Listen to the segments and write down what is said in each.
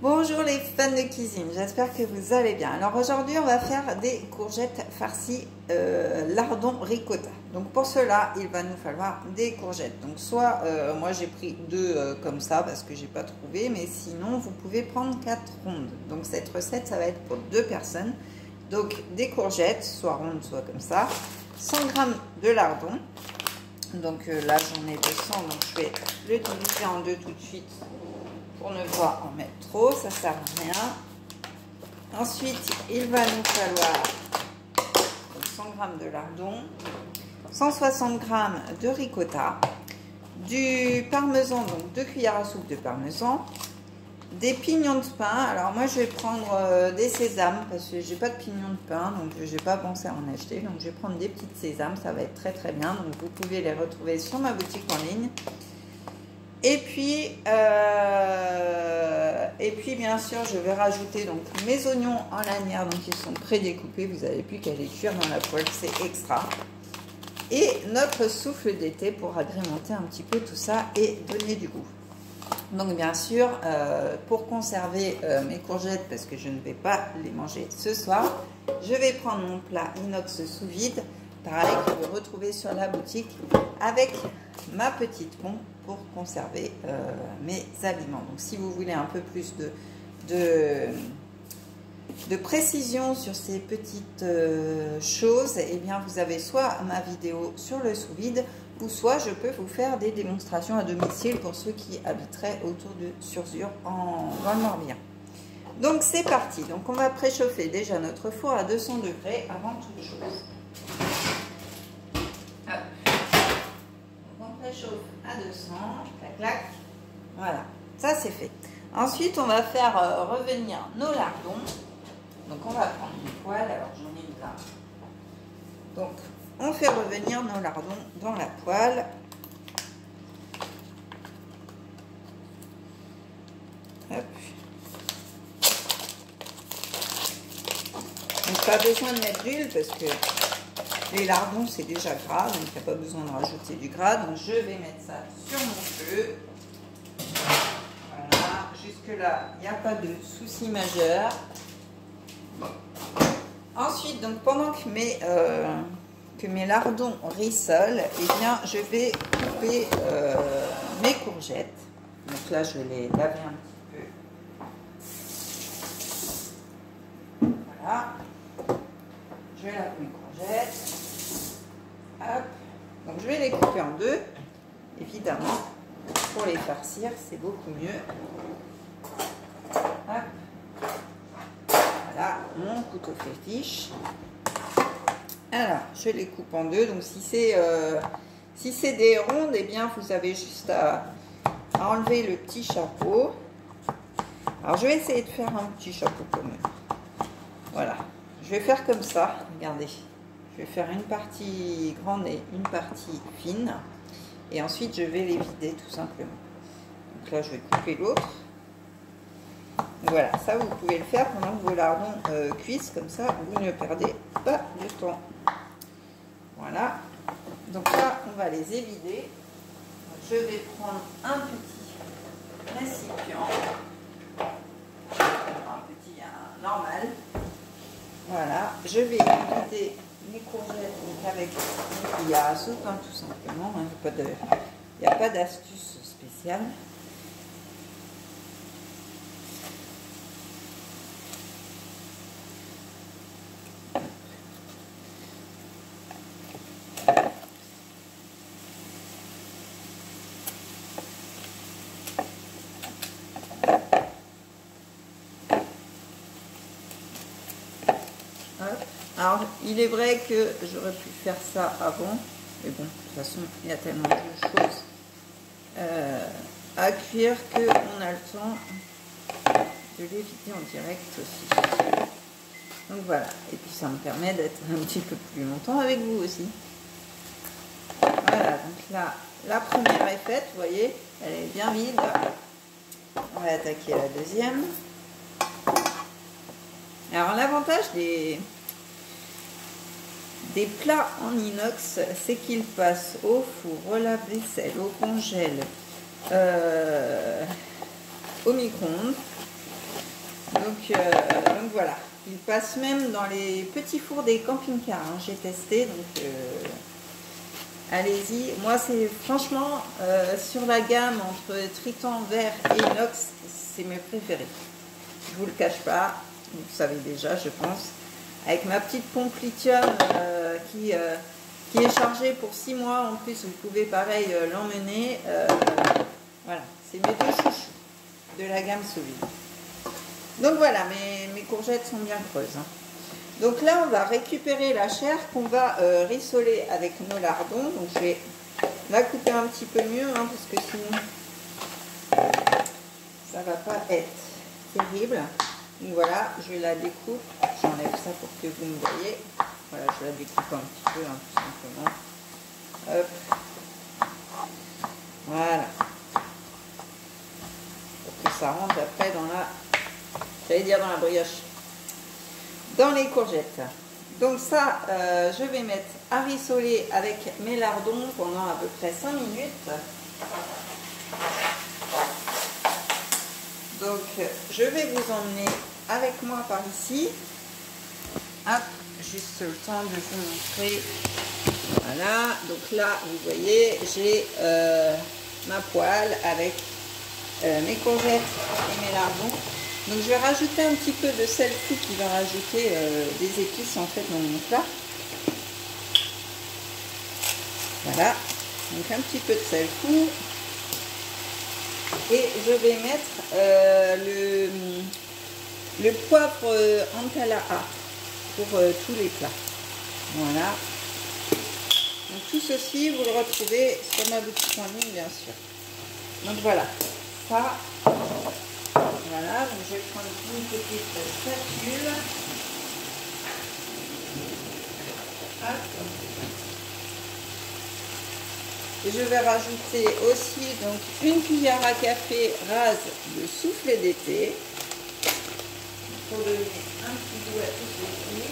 Bonjour les fans de cuisine, j'espère que vous allez bien. Alors aujourd'hui on va faire des courgettes farcies lardon ricotta. Donc pour cela il va nous falloir des courgettes. Donc soit moi j'ai pris deux comme ça parce que j'ai pas trouvé, mais sinon vous pouvez prendre 4 rondes. Donc cette recette ça va être pour 2 personnes. Donc des courgettes, soit rondes soit comme ça, 100 g de lardon. Donc là j'en ai 200, donc je vais le diviser en deux tout de suite pour ne pas en mettre trop, ça sert à rien. Ensuite, il va nous falloir 100 g de lardon, 160 g de ricotta, du parmesan, donc 2 cuillères à soupe de parmesan, des pignons de pain. Alors moi je vais prendre des sésames parce que j'ai pas de pignons de pain, donc j'ai pas pensé à en acheter. Donc je vais prendre des petites sésames, ça va être très très bien. Donc vous pouvez les retrouver sur ma boutique en ligne. Et puis bien sûr, je vais rajouter donc mes oignons en lanière, donc ils sont prédécoupés. Vous n'avez plus qu'à les cuire dans la poêle, c'est extra. Et notre souffle d'été pour agrémenter un petit peu tout ça et donner du goût. Donc bien sûr, pour conserver mes courgettes, parce que je ne vais pas les manger ce soir, je vais prendre mon plat inox sous vide, pareil que vous retrouvez sur la boutique, avec ma petite pompe pour conserver mes aliments. Donc si vous voulez un peu plus de précision sur ces petites choses, et bien vous avez soit ma vidéo sur le sous-vide, ou soit je peux vous faire des démonstrations à domicile pour ceux qui habiteraient autour de Surzur dans le Morbihan. Donc c'est parti. Donc on va préchauffer déjà notre four à 200 degrés avant toute chose. On préchauffe à 200, clac clac, voilà, ça c'est fait. Ensuite on va faire revenir nos lardons. Donc on va prendre une poêle, alors j'en ai une là. Donc on fait revenir nos lardons dans la poêle. Hop. Donc pas besoin de mettre d'huile parce que les lardons c'est déjà gras, donc il n'y a pas besoin de rajouter du gras. Donc je vais mettre ça sur mon feu. Voilà, jusque là il n'y a pas de souci majeur. Ensuite, donc pendant que mes lardons rissolent, eh bien je vais couper mes courgettes. Donc là je vais les laver un petit peu. Voilà. Je lave mes courgettes. Hop. Donc je vais les couper en deux. Évidemment, pour les farcir, c'est beaucoup mieux. Hop. Voilà, mon couteau fétiche. Alors, je les coupe en deux. Donc, si c'est des rondes, eh bien, vous avez juste à enlever le petit chapeau. Alors, je vais essayer de faire un petit chapeau quand même. Voilà, je vais faire comme ça. Regardez, je vais faire une partie grande et une partie fine. Et ensuite, je vais les vider tout simplement. Donc là, je vais couper l'autre. Voilà, ça vous pouvez le faire pendant que vos lardons cuisent, comme ça vous ne perdez pas de temps. Voilà, donc là on va les évider. Je vais prendre un petit récipient, un normal. Voilà, je vais vider mes courgettes avec une cuillère à soupe, hein, tout simplement. Il n'y a pas d'astuce spéciale. Alors, il est vrai que j'aurais pu faire ça avant, mais bon, de toute façon, il y a tellement de choses à cuire qu'on a le temps de les vider en direct aussi. Donc voilà, et puis ça me permet d'être un petit peu plus longtemps avec vous aussi. Voilà, donc là, la première est faite, vous voyez, elle est bien vide. On va attaquer la deuxième. Alors, l'avantage des plats en inox, c'est qu'ils passent au four, au lave-vaisselle, au congèle, au micro-ondes. Donc voilà, il passe même dans les petits fours des camping-cars, hein. J'ai testé, donc allez-y. Moi, c'est franchement, sur la gamme entre Triton, verre et inox, c'est mes préférés. Je vous le cache pas, vous le savez déjà, je pense. Avec ma petite pompe lithium qui est chargée pour 6 mois, en plus, vous pouvez pareil l'emmener. Voilà, c'est mes deux chouchous de la gamme solide. Donc voilà, mes courgettes sont bien creuses, hein. Donc là, on va récupérer la chair qu'on va rissoler avec nos lardons. Donc je vais la couper un petit peu mieux, hein, parce que sinon, ça va pas être terrible. Donc voilà, je la découpe. J'enlève ça pour que vous me voyez. Voilà, je la découpe un petit peu, hein, tout simplement. Hop. Voilà. Pour que ça rentre après dans la... J'allais dire dans la brioche. Dans les courgettes. Donc ça, je vais mettre à rissoler avec mes lardons pendant à peu près 5 minutes. Donc je vais vous emmener avec moi par ici. Hop, juste le temps de vous montrer. Voilà, donc là, vous voyez, j'ai ma poêle avec mes courgettes et mes lardons. Donc je vais rajouter un petit peu de sel fou qui va rajouter des épices en fait dans mon plat. Voilà, donc un petit peu de sel fou. Et je vais mettre le poivre Antalaha pour tous les plats. Voilà. Donc tout ceci, vous le retrouvez sur ma boutique en ligne, bien sûr. Donc voilà, ça... Voilà, donc je vais prendre une petite spatule. Hop. Et je vais rajouter aussi donc une cuillère à café rase de soufflé d'été pour donner un petit goût à tout ceci.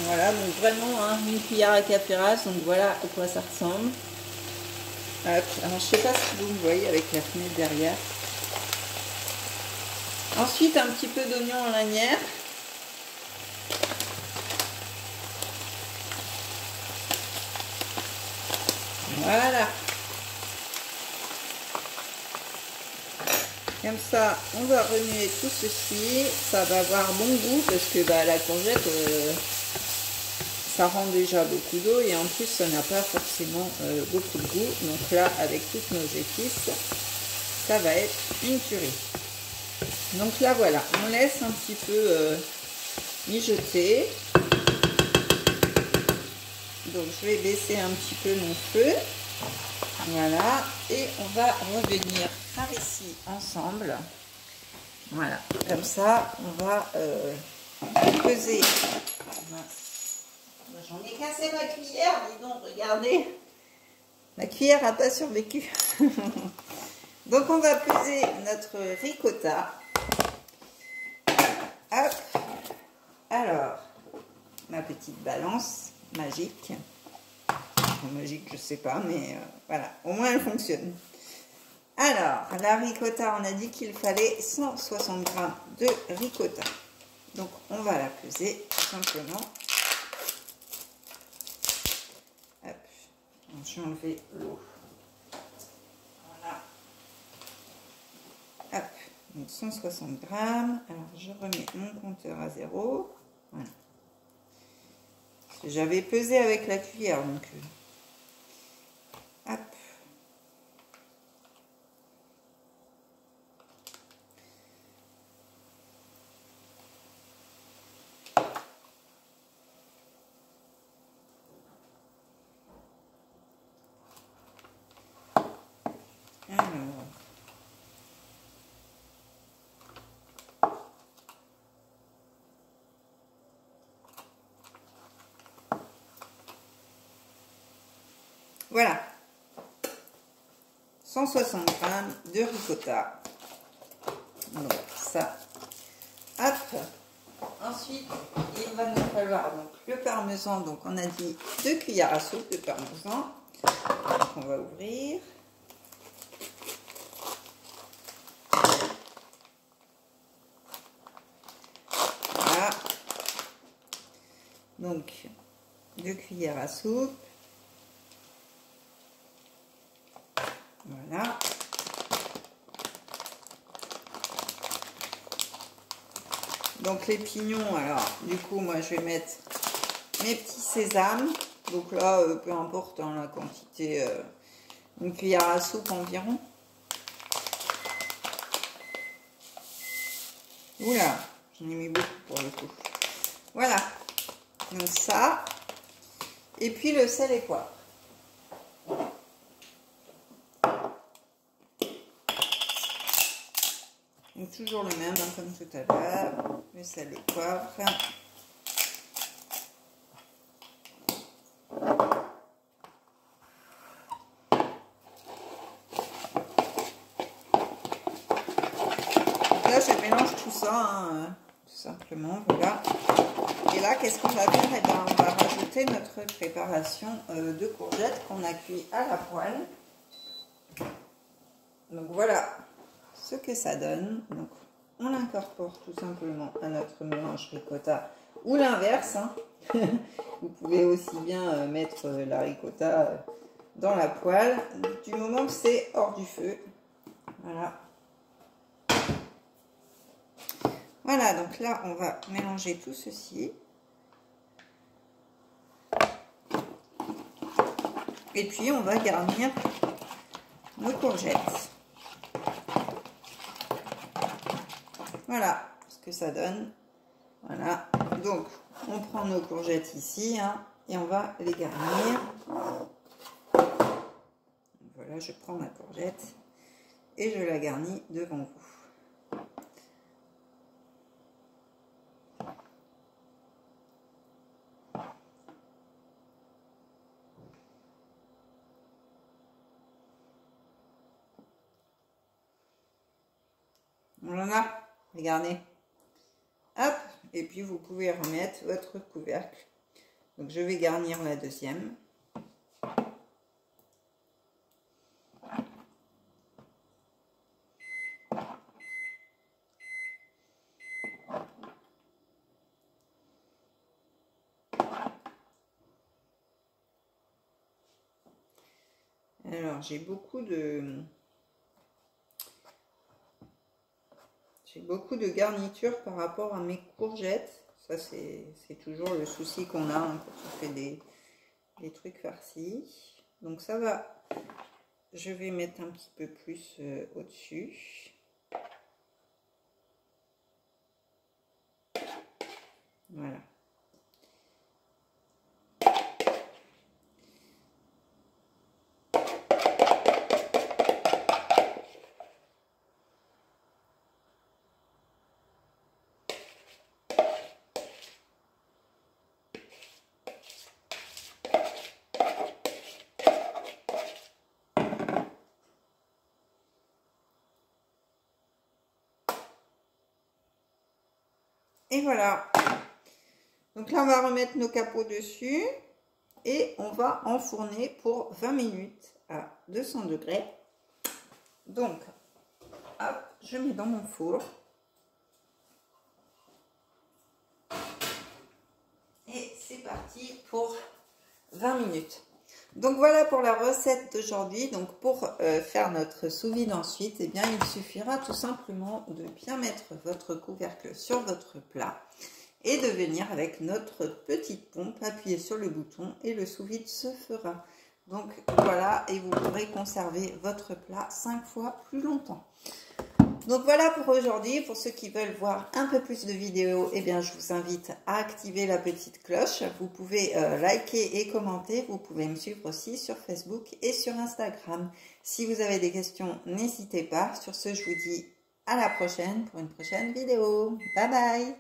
Voilà, donc vraiment hein, une cuillère à café rase, donc voilà à quoi ça ressemble. Alors je ne sais pas si vous me voyez avec la fenêtre derrière. Ensuite un petit peu d'oignon en lanière. Voilà. Comme ça, on va remuer tout ceci. Ça va avoir bon goût parce que bah, la courgette, ça rend déjà beaucoup d'eau et en plus, ça n'a pas forcément beaucoup de goût. Donc là, avec toutes nos épices, ça va être une tuerie. Donc là, voilà, on laisse un petit peu mijoter. Donc je vais baisser un petit peu mon feu. Voilà, et on va revenir par ici ensemble. Voilà, comme ça, on va peser. J'en ai cassé ma cuillère, dis donc, regardez. La cuillère n'a pas survécu. Donc on va peser notre ricotta. Hop. Alors, ma petite balance magique. Magique, je sais pas, mais voilà, au moins elle fonctionne. Alors, la ricotta, on a dit qu'il fallait 160 g de ricotta. Donc, on va la peser tout simplement. Hop, je vais enlever l'eau. Voilà. Hop, donc 160 g. Alors, je remets mon compteur à 0. Voilà. J'avais pesé avec la cuillère, donc... Hop. Alors. Voilà. 160 g de ricotta. Donc ça, hop. Ensuite, il va nous falloir donc le parmesan. Donc on a dit 2 cuillères à soupe de parmesan. Donc on va ouvrir. Donc 2 cuillères à soupe. Voilà. Donc les pignons, alors du coup moi je vais mettre mes petits sésames. Donc là, peu importe hein, la quantité, une cuillère à soupe environ. Oula, j'en ai mis beaucoup pour le coup. Voilà, donc ça. Et puis le sel et poivre. Donc toujours le même, hein, comme tout à l'heure. Le sel et poivre. Donc là, je mélange tout ça, hein, tout simplement, voilà. Et là, qu'est-ce qu'on va faire? Eh ben, on va rajouter notre préparation de courgettes qu'on a cuit à la poêle. Donc voilà ce que ça donne. Donc on l'incorpore tout simplement à notre mélange ricotta ou l'inverse. Hein. Vous pouvez aussi bien mettre la ricotta dans la poêle du moment que c'est hors du feu. Voilà. Voilà, donc là on va mélanger tout ceci. Et puis on va garnir nos courgettes. Voilà ce que ça donne. Voilà, donc on prend nos courgettes ici hein, et on va les garnir. Voilà, je prends ma courgette et je la garnis devant vous. Voilà, regardez. Hop, et puis vous pouvez remettre votre couvercle. Donc je vais garnir la deuxième. Alors j'ai beaucoup de garniture par rapport à mes courgettes. Ça c'est toujours le souci qu'on a hein, quand on fait des trucs farcis. Donc ça va, je vais mettre un petit peu plus au-dessus. Voilà. Et voilà. Donc là, on va remettre nos capots dessus et on va enfourner pour 20 minutes à 200 degrés. Donc, hop, je mets dans mon four. Et c'est parti pour 20 minutes. Donc voilà pour la recette d'aujourd'hui. Donc pour faire notre sous-vide ensuite, eh bien il suffira tout simplement de bien mettre votre couvercle sur votre plat et de venir avec notre petite pompe, appuyer sur le bouton et le sous-vide se fera. Donc voilà, et vous pourrez conserver votre plat 5 fois plus longtemps. Donc voilà pour aujourd'hui. Pour ceux qui veulent voir un peu plus de vidéos, eh bien je vous invite à activer la petite cloche. Vous pouvez liker et commenter. Vous pouvez me suivre aussi sur Facebook et sur Instagram. Si vous avez des questions, n'hésitez pas. Sur ce, je vous dis à la prochaine pour une prochaine vidéo. Bye bye!